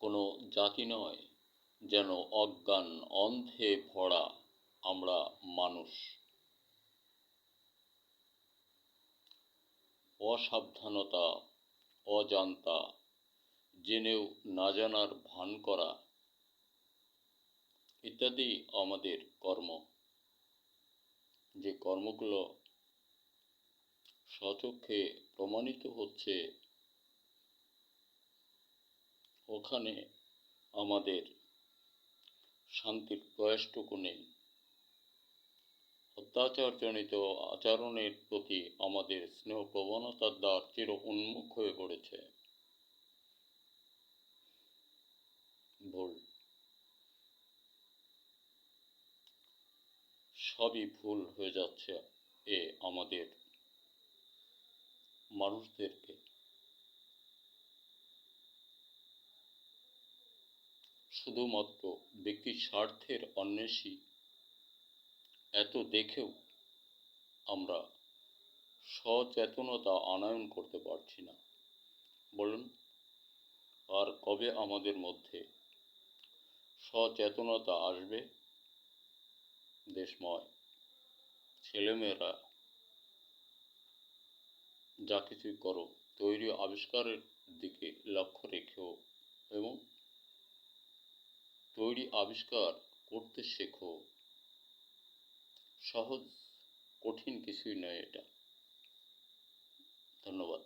কোনো জাতি নয়, যেন অজ্ঞান অন্ধে ভরা আমরা মানুষ। অসাবধানতা, অজান্তা, জেনেও না জানার ভান করা ইত্যাদি আমাদের কর্ম। যে কর্মগুলো স্বচক্ষে প্রমাণিত হচ্ছে, ওখানে আমাদের শান্তির প্রয়াসটুকু নেই। অত্যাচারজনিত আচরণের প্রতি আমাদের স্নেহ প্রবণতার দ্বার চির উন্মুখ হয়ে পড়েছে। ভুল, সবই ভুল হয়ে যাচ্ছে আমাদের মানুষদেরকে। শুধুমাত্র ব্যক্তি স্বার্থের অন্বেষী এত দেখেও আমরা সচেতনতা আনয়ন করতে পারছি না। বলুন, আর কবে আমাদের মধ্যে সচেতনতা আসবে? দেশময় ছেলেমেয়েরা যা কিছুই করো, তৈরি আবিষ্কারের দিকে লক্ষ্য রেখেও এবং তৈরি আবিষ্কার করতে শেখো। সহজ, কঠিন কিছুই নয় এটা। ধন্যবাদ।